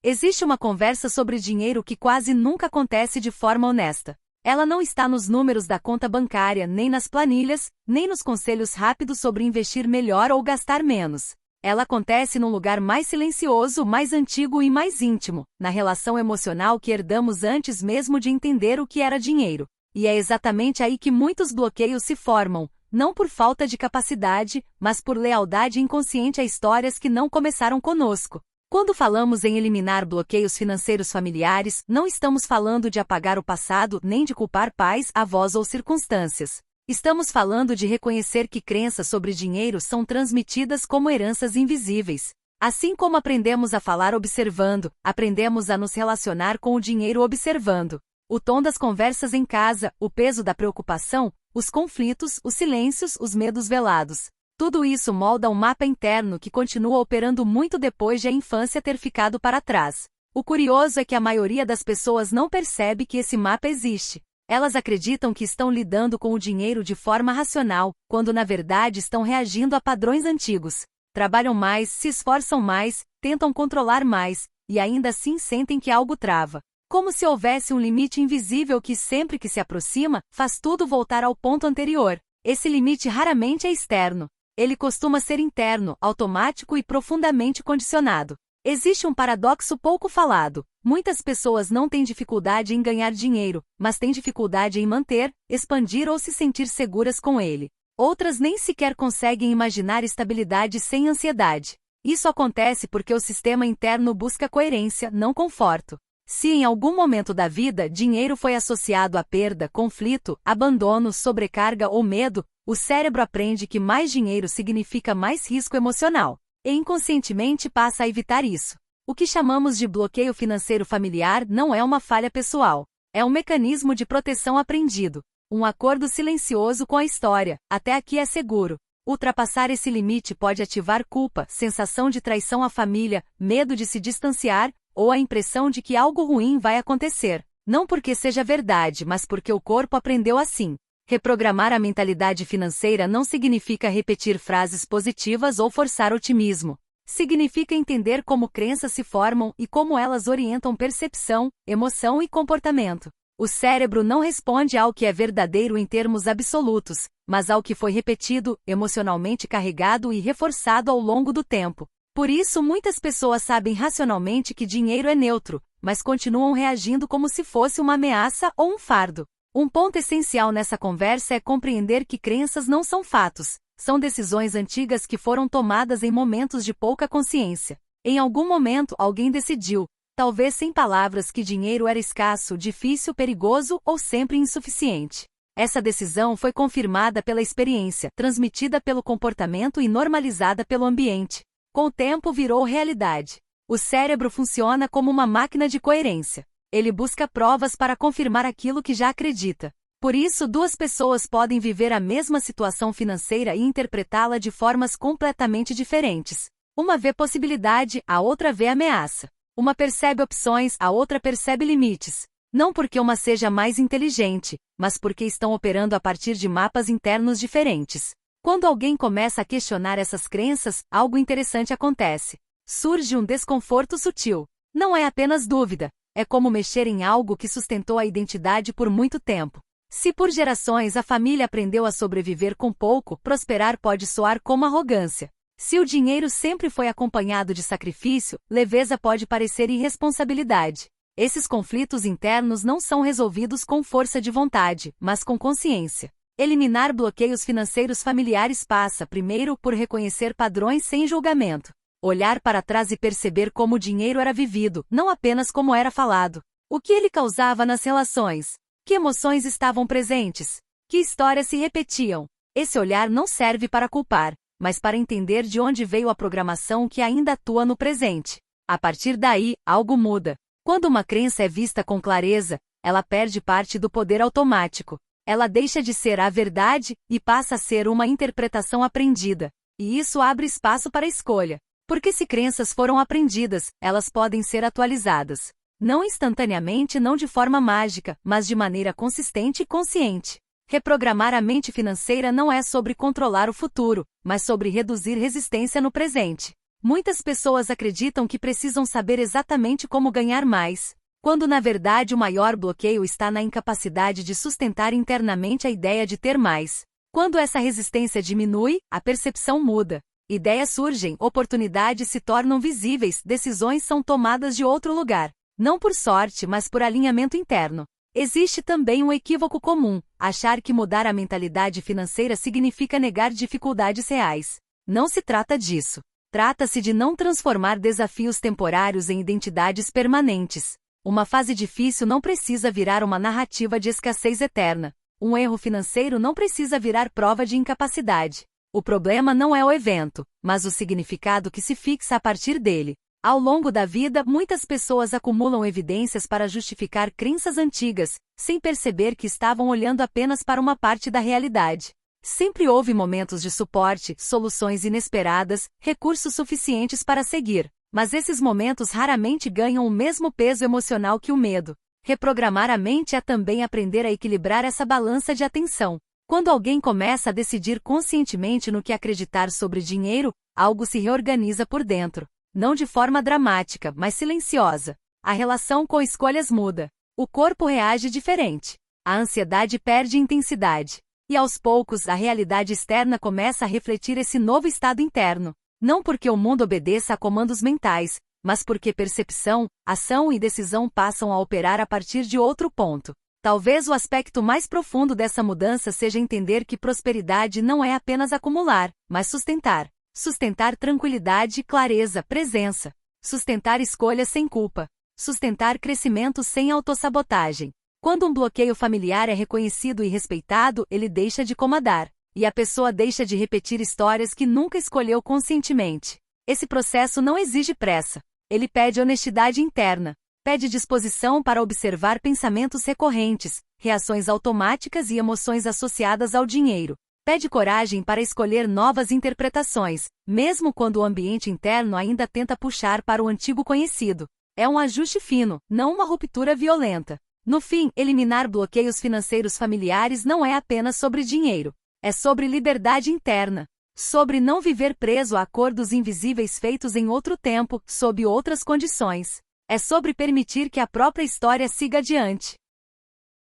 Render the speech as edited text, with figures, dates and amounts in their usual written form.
Existe uma conversa sobre dinheiro que quase nunca acontece de forma honesta. Ela não está nos números da conta bancária, nem nas planilhas, nem nos conselhos rápidos sobre investir melhor ou gastar menos. Ela acontece num lugar mais silencioso, mais antigo e mais íntimo, na relação emocional que herdamos antes mesmo de entender o que era dinheiro. E é exatamente aí que muitos bloqueios se formam, não por falta de capacidade, mas por lealdade inconsciente a histórias que não começaram conosco. Quando falamos em eliminar bloqueios financeiros familiares, não estamos falando de apagar o passado nem de culpar pais, avós ou circunstâncias. Estamos falando de reconhecer que crenças sobre dinheiro são transmitidas como heranças invisíveis. Assim como aprendemos a falar observando, aprendemos a nos relacionar com o dinheiro observando. O tom das conversas em casa, o peso da preocupação, os conflitos, os silêncios, os medos velados. Tudo isso molda um mapa interno que continua operando muito depois de a infância ter ficado para trás. O curioso é que a maioria das pessoas não percebe que esse mapa existe. Elas acreditam que estão lidando com o dinheiro de forma racional, quando na verdade estão reagindo a padrões antigos. Trabalham mais, se esforçam mais, tentam controlar mais, e ainda assim sentem que algo trava. Como se houvesse um limite invisível que sempre que se aproxima, faz tudo voltar ao ponto anterior. Esse limite raramente é externo. Ele costuma ser interno, automático e profundamente condicionado. Existe um paradoxo pouco falado. Muitas pessoas não têm dificuldade em ganhar dinheiro, mas têm dificuldade em manter, expandir ou se sentir seguras com ele. Outras nem sequer conseguem imaginar estabilidade sem ansiedade. Isso acontece porque o sistema interno busca coerência, não conforto. Se em algum momento da vida dinheiro foi associado a perda, conflito, abandono, sobrecarga ou medo, o cérebro aprende que mais dinheiro significa mais risco emocional, e inconscientemente passa a evitar isso. O que chamamos de bloqueio financeiro familiar não é uma falha pessoal, é um mecanismo de proteção aprendido, um acordo silencioso com a história, até aqui é seguro. Ultrapassar esse limite pode ativar culpa, sensação de traição à família, medo de se distanciar, ou a impressão de que algo ruim vai acontecer, não porque seja verdade, mas porque o corpo aprendeu assim. Reprogramar a mentalidade financeira não significa repetir frases positivas ou forçar otimismo. Significa entender como crenças se formam e como elas orientam percepção, emoção e comportamento. O cérebro não responde ao que é verdadeiro em termos absolutos, mas ao que foi repetido, emocionalmente carregado e reforçado ao longo do tempo. Por isso muitas pessoas sabem racionalmente que dinheiro é neutro, mas continuam reagindo como se fosse uma ameaça ou um fardo. Um ponto essencial nessa conversa é compreender que crenças não são fatos, são decisões antigas que foram tomadas em momentos de pouca consciência. Em algum momento alguém decidiu, talvez sem palavras, que dinheiro era escasso, difícil, perigoso ou sempre insuficiente. Essa decisão foi confirmada pela experiência, transmitida pelo comportamento e normalizada pelo ambiente. Com o tempo virou realidade. O cérebro funciona como uma máquina de coerência. Ele busca provas para confirmar aquilo que já acredita. Por isso, duas pessoas podem viver a mesma situação financeira e interpretá-la de formas completamente diferentes. Uma vê possibilidade, a outra vê ameaça. Uma percebe opções, a outra percebe limites. Não porque uma seja mais inteligente, mas porque estão operando a partir de mapas internos diferentes. Quando alguém começa a questionar essas crenças, algo interessante acontece. Surge um desconforto sutil. Não é apenas dúvida. É como mexer em algo que sustentou a identidade por muito tempo. Se por gerações a família aprendeu a sobreviver com pouco, prosperar pode soar como arrogância. Se o dinheiro sempre foi acompanhado de sacrifício, leveza pode parecer irresponsabilidade. Esses conflitos internos não são resolvidos com força de vontade, mas com consciência. Eliminar bloqueios financeiros familiares passa, primeiro, por reconhecer padrões sem julgamento. Olhar para trás e perceber como o dinheiro era vivido, não apenas como era falado. O que ele causava nas relações? Que emoções estavam presentes? Que histórias se repetiam? Esse olhar não serve para culpar, mas para entender de onde veio a programação que ainda atua no presente. A partir daí, algo muda. Quando uma crença é vista com clareza, ela perde parte do poder automático. Ela deixa de ser a verdade e passa a ser uma interpretação aprendida. E isso abre espaço para escolha. Porque se crenças foram aprendidas, elas podem ser atualizadas. Não instantaneamente, não de forma mágica, mas de maneira consistente e consciente. Reprogramar a mente financeira não é sobre controlar o futuro, mas sobre reduzir resistência no presente. Muitas pessoas acreditam que precisam saber exatamente como ganhar mais, quando na verdade o maior bloqueio está na incapacidade de sustentar internamente a ideia de ter mais. Quando essa resistência diminui, a percepção muda. Ideias surgem, oportunidades se tornam visíveis, decisões são tomadas de outro lugar. Não por sorte, mas por alinhamento interno. Existe também um equívoco comum: achar que mudar a mentalidade financeira significa negar dificuldades reais. Não se trata disso. Trata-se de não transformar desafios temporários em identidades permanentes. Uma fase difícil não precisa virar uma narrativa de escassez eterna. Um erro financeiro não precisa virar prova de incapacidade. O problema não é o evento, mas o significado que se fixa a partir dele. Ao longo da vida, muitas pessoas acumulam evidências para justificar crenças antigas, sem perceber que estavam olhando apenas para uma parte da realidade. Sempre houve momentos de suporte, soluções inesperadas, recursos suficientes para seguir, mas esses momentos raramente ganham o mesmo peso emocional que o medo. Reprogramar a mente é também aprender a equilibrar essa balança de atenção. Quando alguém começa a decidir conscientemente no que acreditar sobre dinheiro, algo se reorganiza por dentro. Não de forma dramática, mas silenciosa. A relação com escolhas muda. O corpo reage diferente. A ansiedade perde intensidade. E aos poucos, a realidade externa começa a refletir esse novo estado interno. Não porque o mundo obedeça a comandos mentais, mas porque percepção, ação e decisão passam a operar a partir de outro ponto. Talvez o aspecto mais profundo dessa mudança seja entender que prosperidade não é apenas acumular, mas sustentar. Sustentar tranquilidade, clareza, presença. Sustentar escolhas sem culpa. Sustentar crescimento sem autossabotagem. Quando um bloqueio familiar é reconhecido e respeitado, ele deixa de comandar. E a pessoa deixa de repetir histórias que nunca escolheu conscientemente. Esse processo não exige pressa. Ele pede honestidade interna. Pede disposição para observar pensamentos recorrentes, reações automáticas e emoções associadas ao dinheiro. Pede coragem para escolher novas interpretações, mesmo quando o ambiente interno ainda tenta puxar para o antigo conhecido. É um ajuste fino, não uma ruptura violenta. No fim, eliminar bloqueios financeiros familiares não é apenas sobre dinheiro. É sobre liberdade interna. Sobre não viver preso a acordos invisíveis feitos em outro tempo, sob outras condições. É sobre permitir que a própria história siga adiante.